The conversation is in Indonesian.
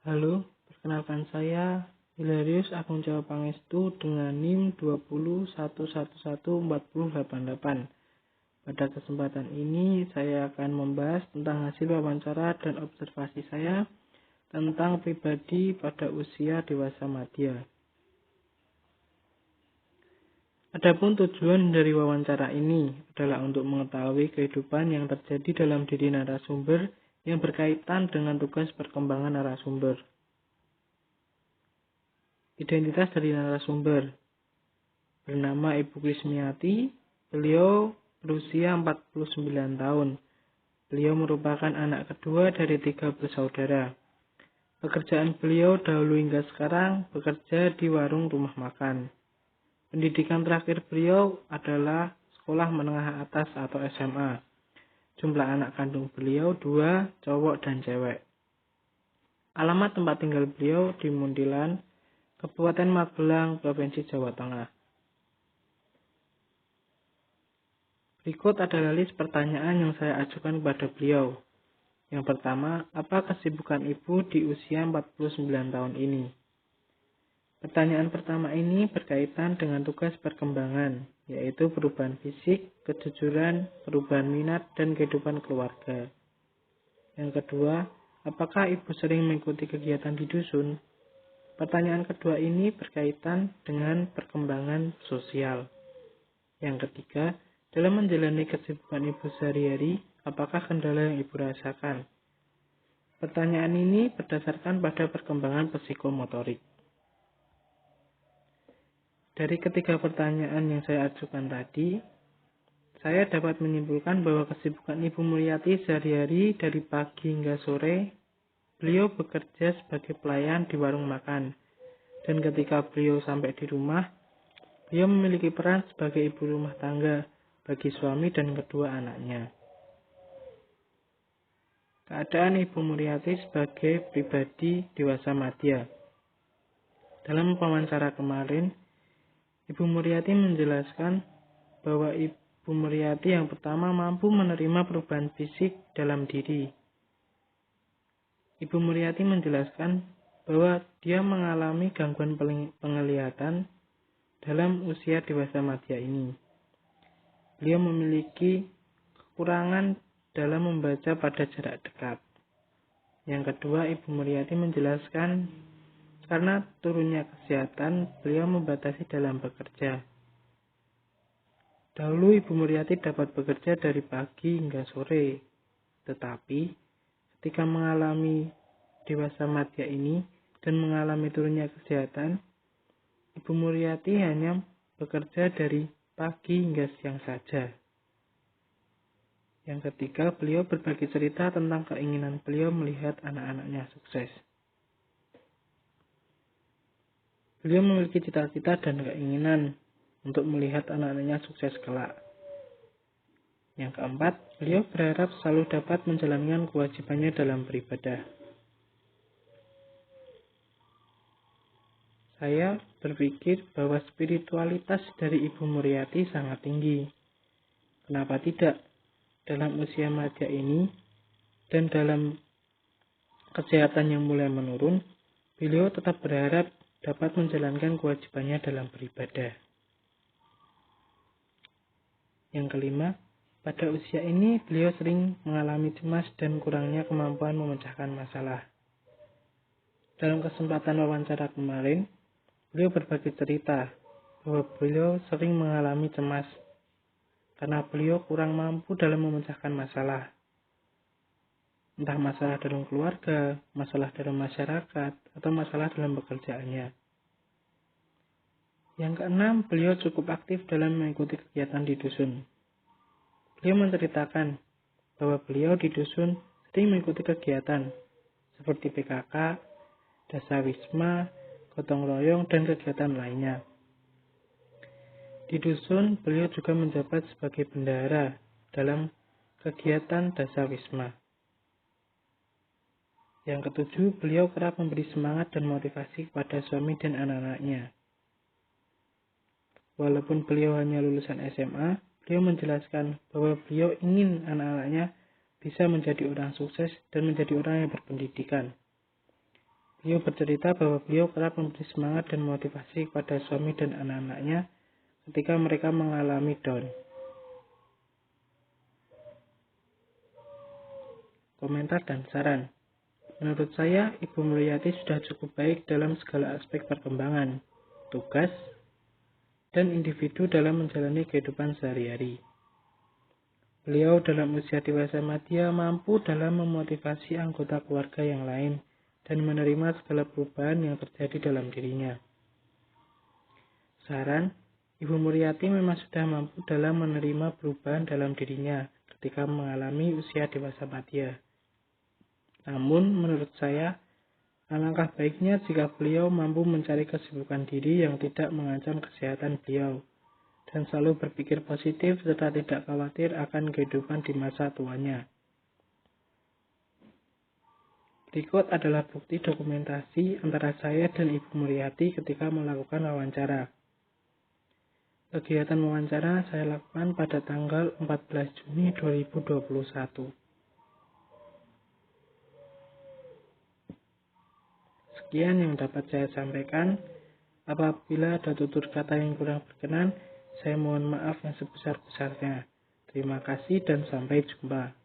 Halo, perkenalkan saya Hilarius Agung Jawa Pangestu dengan NIM 201114088. Pada kesempatan ini saya akan membahas tentang hasil wawancara dan observasi saya tentang pribadi pada usia dewasa madya. Adapun tujuan dari wawancara ini adalah untuk mengetahui kehidupan yang terjadi dalam diri narasumber yang berkaitan dengan tugas perkembangan narasumber. Identitas dari narasumber. Bernama Ibu Krismiati, beliau berusia 49 tahun. Beliau merupakan anak kedua dari 3 bersaudara. Pekerjaan beliau dahulu hingga sekarang bekerja di warung rumah makan. Pendidikan terakhir beliau adalah sekolah menengah atas atau SMA. Jumlah anak kandung beliau 2, cowok dan cewek. Alamat tempat tinggal beliau di Muntilan, Kabupaten Magelang, Provinsi Jawa Tengah. Berikut adalah list pertanyaan yang saya ajukan kepada beliau. Yang pertama, apa kesibukan ibu di usia 49 tahun ini? Pertanyaan pertama ini berkaitan dengan tugas perkembangan, yaitu perubahan fisik, kejujuran, perubahan minat, dan kehidupan keluarga. Yang kedua, apakah ibu sering mengikuti kegiatan di dusun? Pertanyaan kedua ini berkaitan dengan perkembangan sosial. Yang ketiga, dalam menjalani kesibukan ibu sehari-hari, apakah kendala yang ibu rasakan? Pertanyaan ini berdasarkan pada perkembangan psikomotorik. Dari ketiga pertanyaan yang saya ajukan tadi, saya dapat menyimpulkan bahwa kesibukan Ibu Mulyati sehari-hari dari pagi hingga sore, beliau bekerja sebagai pelayan di warung makan. Dan ketika beliau sampai di rumah, beliau memiliki peran sebagai ibu rumah tangga bagi suami dan kedua anaknya. Keadaan Ibu Mulyati sebagai pribadi dewasa madya. Dalam wawancara kemarin, Ibu Mulyati menjelaskan bahwa Ibu Mulyati yang pertama mampu menerima perubahan fisik dalam diri. Ibu Mulyati menjelaskan bahwa dia mengalami gangguan penglihatan dalam usia dewasa madya ini. Beliau memiliki kekurangan dalam membaca pada jarak dekat. Yang kedua, Ibu Mulyati menjelaskan karena turunnya kesehatan, beliau membatasi dalam bekerja. Dahulu Ibu Mulyati dapat bekerja dari pagi hingga sore, tetapi ketika mengalami dewasa madya ini dan mengalami turunnya kesehatan, Ibu Mulyati hanya bekerja dari pagi hingga siang saja. Yang ketiga, beliau berbagi cerita tentang keinginan beliau melihat anak-anaknya sukses. Beliau memiliki cita-cita dan keinginan untuk melihat anak-anaknya sukses kelak. Yang keempat, beliau berharap selalu dapat menjalankan kewajibannya dalam beribadah. Saya berpikir bahwa spiritualitas dari Ibu Mulyati sangat tinggi. Kenapa tidak? Dalam usia madya ini dan dalam kesehatan yang mulai menurun, beliau tetap berharap dapat menjalankan kewajibannya dalam beribadah. Yang kelima, pada usia ini beliau sering mengalami cemas dan kurangnya kemampuan memecahkan masalah. Dalam kesempatan wawancara kemarin, beliau berbagi cerita bahwa beliau sering mengalami cemas karena beliau kurang mampu dalam memecahkan masalah. Entah masalah dalam keluarga, masalah dalam masyarakat, atau masalah dalam pekerjaannya. Yang keenam, beliau cukup aktif dalam mengikuti kegiatan di dusun. Beliau menceritakan bahwa beliau di dusun sering mengikuti kegiatan seperti PKK, Dasawisma, gotong royong, dan kegiatan lainnya. Di dusun, beliau juga menjabat sebagai bendahara dalam kegiatan Dasawisma. Yang ketujuh, beliau kerap memberi semangat dan motivasi kepada suami dan anak-anaknya. Walaupun beliau hanya lulusan SMA, beliau menjelaskan bahwa beliau ingin anak-anaknya bisa menjadi orang sukses dan menjadi orang yang berpendidikan. Beliau bercerita bahwa beliau kerap memberi semangat dan motivasi kepada suami dan anak-anaknya ketika mereka mengalami down. Komentar dan saran. Menurut saya, Ibu Mulyati sudah cukup baik dalam segala aspek perkembangan, tugas, dan individu dalam menjalani kehidupan sehari-hari. Beliau dalam usia dewasa madya mampu dalam memotivasi anggota keluarga yang lain dan menerima segala perubahan yang terjadi dalam dirinya. Saran, Ibu Mulyati memang sudah mampu dalam menerima perubahan dalam dirinya ketika mengalami usia dewasa madya. Namun, menurut saya, alangkah baiknya jika beliau mampu mencari kesibukan diri yang tidak mengancam kesehatan beliau, dan selalu berpikir positif serta tidak khawatir akan kehidupan di masa tuanya. Berikut adalah bukti dokumentasi antara saya dan Ibu Mulyati ketika melakukan wawancara. Kegiatan wawancara saya lakukan pada tanggal 14 Juni 2021. Sekian yang dapat saya sampaikan. Apabila ada tutur kata yang kurang berkenan, saya mohon maaf yang sebesar-besarnya. Terima kasih dan sampai jumpa.